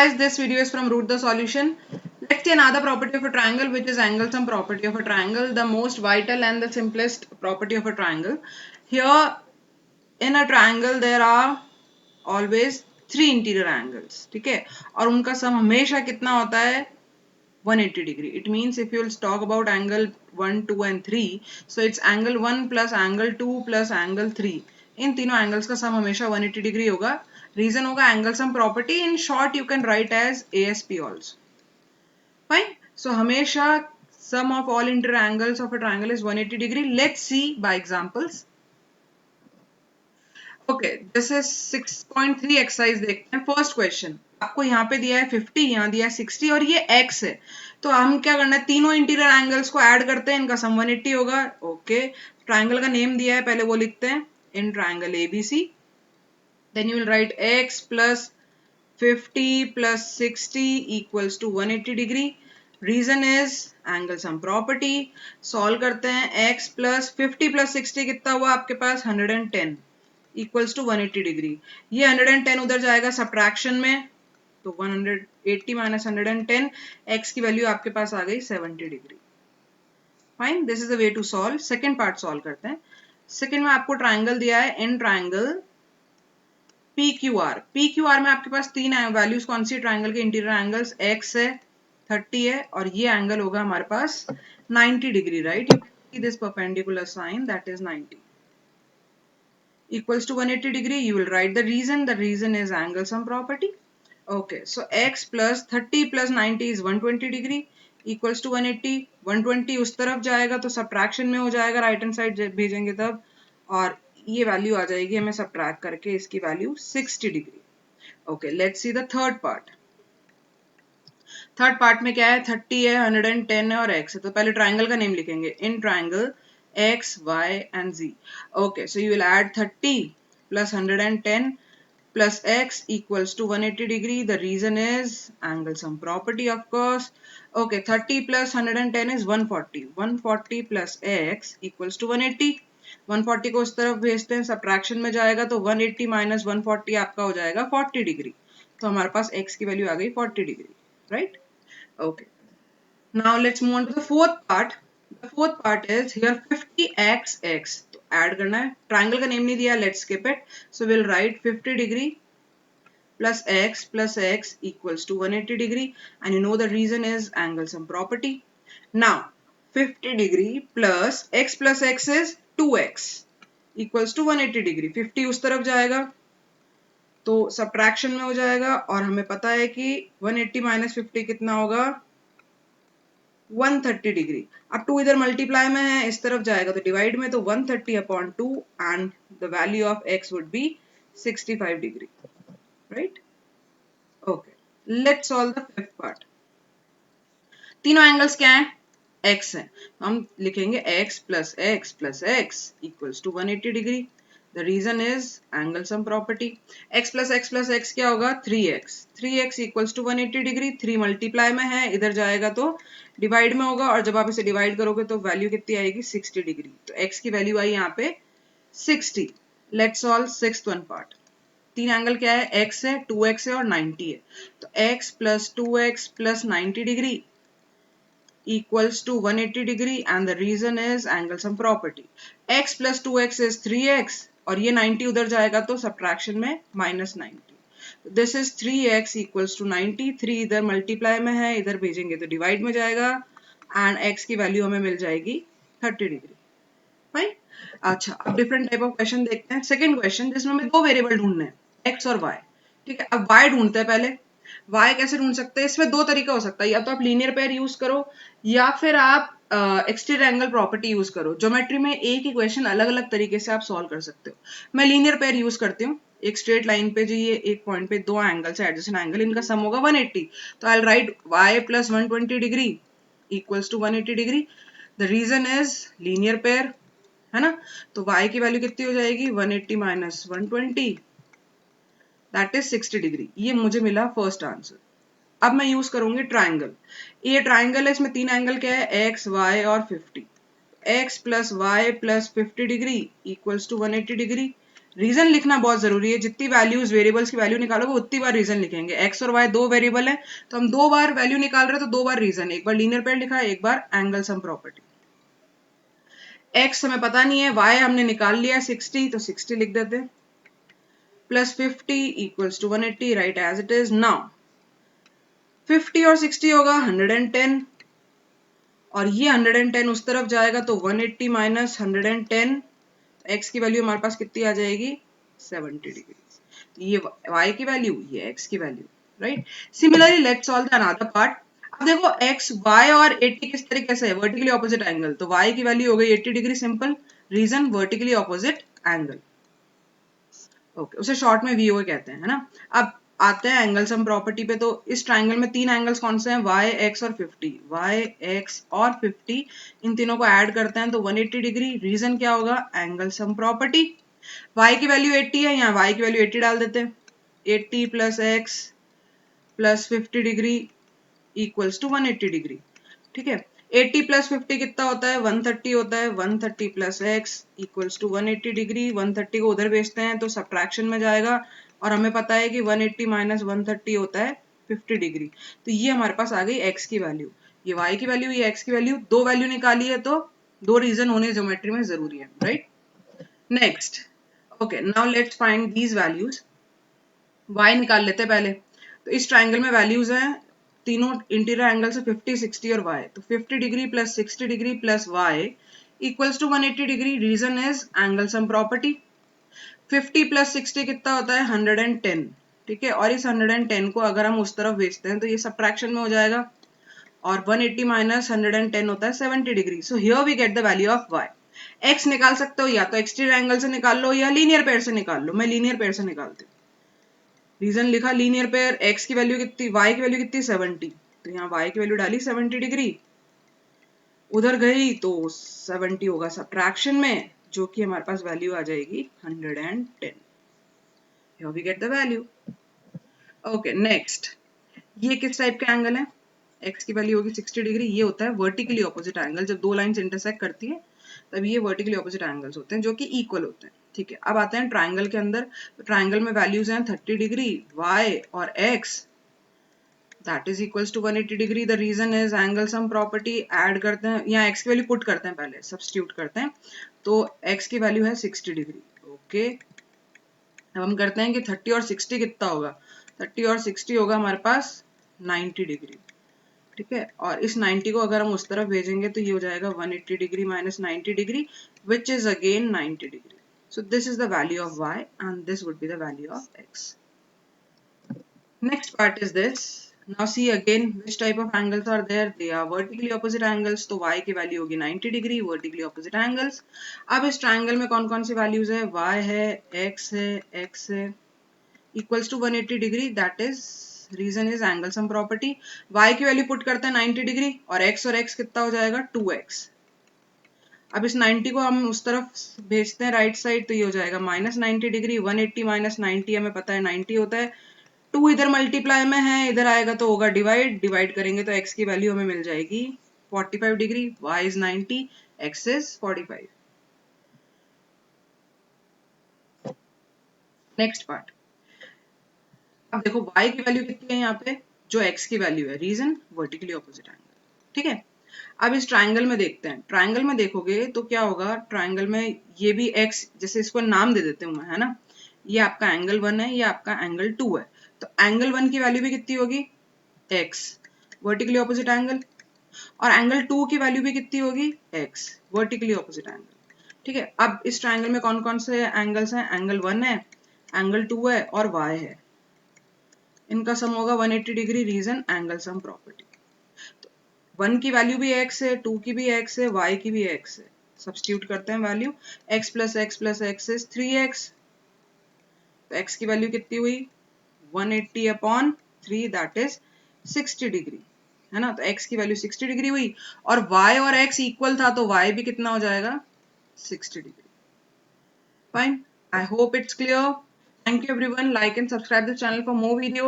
guys, this video is from Root the Solution. Let's see another property of a triangle, which is angle sum property of a triangle, the most vital and the simplest property of a triangle. Here in a triangle there are always three interior angles, ठीक है, और उनका सम हमेशा कितना होता है 180 degree. It means if you will talk about angle 1, 2 and 3, so it's angle 1 plus angle 2 plus angle 3. इन तीनों angles का sum हमेशा 180 degree होगा. Reason होगा angle sum property. In short you can write as ASP also. Fine. So हमेशा sum of all interior angles of a triangle is 180 degree. Let's see by examples. Okay this is 6.3 exercise देखते हैं. First question आपको यहाँ पे दिया है 50, यहाँ दिया है 60 और ये x है. तो हम क्या करना है, तीनों इंटीरियर एंगल्स को ऐड करते हैं, इनका सम 180 होगा. ओके ट्राइंगल का नेम दिया है, पहले वो लिखते हैं, in triangle ABC. Then you will write x plus 50 plus 60 equals to 180 degree. Reason is angle sum property. Solve करते हैं. x प्लस 50 प्लस 60 कितना हुआ आपके पास 110 इक्वल्स टू 180 डिग्री. ये 110 उधर जाएगा सब्ट्रैक्शन में, तो 180 माइनस 110, x की वैल्यू आपके पास आ गई 70 degree. Fine, this is the way to solve. Second part solve करते हैं. सेकंड में आपको ट्राइंगल दिया है, इन ट्राइंगल PQR. PQR में आपके पास तीन वैल्यूज कौन सी ट्राइंगल के इंटीरियर एंगल्स, x है, 30 है और ये एंगल होगा हमारे पास 90 degree. Right, you can see this perpendicular sign, that is 90 equals to 180 degree. You will write the reason. The reason is angle sum property. Okay, so x plus 30 plus 90 is 120 degree equals to 180. 120 उस तरफ जाएगा तो subtraction में हो जाएगा, right hand side भेजेंगे तब, और ये वैल्यू आ जाएगी हमें सब्ट्रैक्ट करके, इसकी value 60 degree. Okay let's see the third part. Third part में क्या है, 30 है, 110 है और x है. तो पहले ट्राइंगल का नेम लिखेंगे, in triangle x, y and z. Okay, so you will add 30 plus 110 plus x equals to 180 degree. The reason is angle sum property, of course. Okay, 30 plus 110 is 140. 140 plus x equals to 180. 140 को उस तरफ भेजते हैं, subtraction में जाएगा तो 180 minus 140 आपका हो जाएगा 40 डिग्री. तो हमारे पास x की वैल्यू आ गई 40 degree. Right, okay. Now let's move on to the fourth part. The fourth part is here 50x x. तो add करना है, ट्राइंगल का नेम नहीं दिया, let's skip it. So we'll write 50 degree plus x equals to 180 degree, and you know the reason is angle sum property. Now 50 degree plus x is 2x equals to 180 degree. 50 उस तरफ जाएगा तो subtraction में हो जाएगा, और हमें पता है कि 180 minus 50 कितना होगा 130 डिग्री. अब 2 इधर मल्टीप्लाई में है, इस तरफ जाएगा तो डिवाइड में, तो 130 upon 2 and the value of x would be 65 degree. Right, okay let's solve the fifth part. तीनों एंगल्स क्या हैं, x है, हम लिखेंगे x plus x equals to 180 degree. The reason is angle sum property. x plus x क्या होगा 3x. 3x equals to 180 degree. 3 multiply में है, इधर जाएगा तो डिवाइड में होगा, और जब आप इसे डिवाइड करोगे तो वैल्यू कितनी आएगी 60 डिग्री. तो x की वैल्यू आई यहाँ पे 60. Let's solve sixth one part. तीन एंगल क्या है, x है, 2x है और 90 है. तो x plus 2x plus 90 degree equals to 180 degree, and the reason is angle sum property. x plus 2x is 3x और ये 90 उधर जाएगा तो सब्ट्रैक्शन में minus 90. This is 3x equals to 90. 3 इधर मल्टीप्लाई में है, इधर भेजेंगे तो डिवाइड में जाएगा, एंड x की वैल्यू हमें मिल जाएगी 30 डिग्री. फाइन, अच्छा अब डिफरेंट टाइप ऑफ क्वेश्चन देखते हैं. सेकंड क्वेश्चन जिसमें हमें दो वेरिएबल ढूंढने हैं, x और y. ठीक है, अब y ढूंढते हैं पहले. y कैसे ढूंढ सकते हैं, इसमें दो तरीका हो सकता है, या तो आप लीनियर पेयर यूज करो या फिर आप एक्सटीरियर एंगल प्रॉपर्टी यूज करो. ज्योमेट्री में एक ही क्वेश्चन अलग अलग तरीके से आप सॉल्व कर सकते हो. मैं लीनियर पेयर यूज करती हूँ. एक स्ट्रेट लाइन पे जो ये एक पॉइंट पे दो एंगल से एडजेसेंट एंगल, इनका सम होगा 180. तो I will write y plus 120 degree equals to 180 degree. The reason is linear pair, है ना. तो y की वैल्यू कितनी हो जाएगी 180 माइनस 120, दैट इज 60 डिग्री. ये मुझे मिला फर्स्ट आंसर. अब मैं यूज करूंगी ट्राइंगल. ये ट्राइंगल है, इसमें तीन एंगल क्या है, x, y और 50. x plus y plus 50 degree equals to 180 degree. Reason लिखना बहुत जरूरी है। जितनी वैल्यूज वेरिएबल्स की वैल्यू निकालोगे उतनी बार रीजन लिखेंगे। एक्स और वाई दो वेरिएबल है तो हम दो बार वैल्यू निकाल रहे हैं तो दो बार रीजन, एक बार लीनियर पेयर लिखा है, एक बार एंगल सम प्रॉपर्टी। एक्स हमें पता नहीं है, वाई हमने निकाल लिया 60 तो 60 लिख देते हैं, plus 50 equals to 180, right as it is. Now 50 और 60 होगा 110 और ये 110 उस तरफ जाएगा तो 180 माइनस 110, एक्स की वैल्यू हमारे पास कितनी आ जाएगी 70 डिग्री। तो ये y की वैल्यू, ये x की value, right. Similarly let's solve the another part. अब देखो x y और 80 किस तरीके से है, वर्टिकली ऑपोजिट एंगल, तो y की वैल्यू हो गई 80 degree, simple reason vertically opposite angle. Okay, उसे शॉर्ट में VO कहते हैं, है ना। अब आते हैं एंगल सम प्रॉपर्टी पे। तो इस ट्राइंगल में तीन एंगल्स कौन से हैं, y x और 50, y x और 50, इन तीनों को ऐड करते हैं तो 180 डिग्री। रीजन क्या होगा, एंगल सम प्रॉपर्टी। y की वैल्यू 80 है, यहाँ y की वैल्यू 80 डाल देते हैं, 80 plus x plus 50 degree equals to 180 degree, ठीक है। 80 प्लस 50 कितना होता है, 130 होता है। 130 plus x equals to 180 degree. 130 को उधर भेजते हैं तो सब्ट्रैक्शन में जाएगा और हमें पता है कि 180 माइनस 130 होता है 50 डिग्री। तो ये हमारे पास आ गई x की वैल्यू, ये y की वैल्यू, ये x की वैल्यू। दो वैल्यू निकाली है तो दो रीजन होने ज्योमेट्री में जरूरी है, right. Next, okay, now let's find these values. y निकाल लेते हैं पहले। तो इस ट्राइंगल में वैल्यूज हैं तीनों इंटीरियर एंगल से 50, 60 और y। तो 50 degree plus 60 degree plus y equals to 180 degree. Reason is angle sum property. 50 plus 60 कितना होता है 110, ठीक है। और इस 110 को अगर हम उस तरफ भेजते हैं तो ये सब्ट्रैक्शन में हो जाएगा और 180 माइनस 110 होता है 70 degree. So here we get the value of y। x निकाल सकते हो या तो एक्सटीरियर एंगल से निकाल लो या लीनियर पेयर से निकाल लो। मैं लीनियर पेयर से निकालती हूँ। रीजन लिखा लीनियर पेयर, x की वैल्यू कितनी, y की वैल्यू कितनी 70, तो यहाँ y की वैल्यू डाली 70 डिग्री, उधर गई तो 70 होगा सब्ट्रैक्शन में, जो कि हमारे पास वैल्यू आ जाएगी 110। Here we get the value. Okay, next, ये किस टाइप का एंगल है, x की वैल्यू होगी 60 डिग्री। ये होता है वर्टिकली ऑपोजिट एंगल। जब दो लाइंस इंटरसेक्ट करती है तब ये वर्टिकली ऑपोजिट एंगल्स होते हैं जो कि इक्वल होते हैं, ठीक है। अब आते हैं ट्राइंगल के अंदर। तो ट्राइंगल में वैल्यूज हैं 30 डिग्री, y और x, that is equals to 180 degree. The reason is angle sum property. Add करते हैं, यहाँ x की वैल्यू पुट करते हैं, पहले सब्स्टिट्यूट करते हैं। तो x की वैल्यू है 60 डिग्री, ओके। अब हम करते हैं कि 30 और 60 कितना होगा, 30 और 60 होगा हमारे पास 90 डिग्री, ठीक है। और इस 90 को अगर हम उस तरफ भेजेंगे तो ये हो जाएगा 180 degree minus 90 degree, which is again 90 degree. So this is the value of y and this would be the value of x. Next part is this. Now see again which type of angles are there. They are vertically opposite angles. तो y की value होगी 90 degree, vertically opposite angles. अब इस triangle में कौन कौन सी values है, y है, x है, x है, equals to 180 degree, that is reason is angle sum property. y की वैल्यू पुट करते हैं 90 डिग्री और x कितना हो जाएगा 2x। अब इस 90 को हम उस तरफ भेजते हैं राइट साइड तो ये हो जाएगा माइनस 90 डिग्री। 180 माइनस 90 हमें पता है 90 होता है। 2 इधर मल्टीप्लाई में है, इधर आएगा तो होगा डिवाइड, डिवाइड करेंगे तो x की वैल्यू हमें मिल जाएगी 45 degree. y is 90, x is 45। Next part, अब देखो y की वैल्यू कितनी है यहाँ पे, जो x की वैल्यू है, रीजन वर्टिकली ऑपोजिट एंगल, ठीक है। अब इस ट्राइंगल में देखते हैं। ट्राइंगल में देखोगे तो क्या होगा, ट्राइंगल में ये भी x, जैसे इसको नाम दे देते हूँ, है ना। ये आपका एंगल 1 है, ये आपका एंगल 2 है। तो एंगल 1 की वैल्यू भी कितनी होगी x, वर्टिकली ऑपोजिट एंगल, और एंगल 2 की वैल्यू भी कितनी होगी x, वर्टिकली ऑपोजिट एंगल, ठीक है। अब इस ट्राइंगल में कौन कौन से एंगल्स हैं, एंगल 1 है, एंगल 2 है और y है। इनका सम होगा 180 degree, reason angle sum property. 1 की वैल्यू भी x है, 2 की भी x है, y की भी x है। सब्स्टिट्यूट करते हैं value, x plus x plus x is 3x। तो x की वैल्यू कितनी हुई 180 अपॉन 3, दैट इज 60 डिग्री, है ना। तो x की वैल्यू 60 डिग्री हुई और y और x इक्वल था तो y भी कितना हो जाएगा 60 degree. Fine, I hope it's clear. Thank you everyone. Like and subscribe the channel for more videos.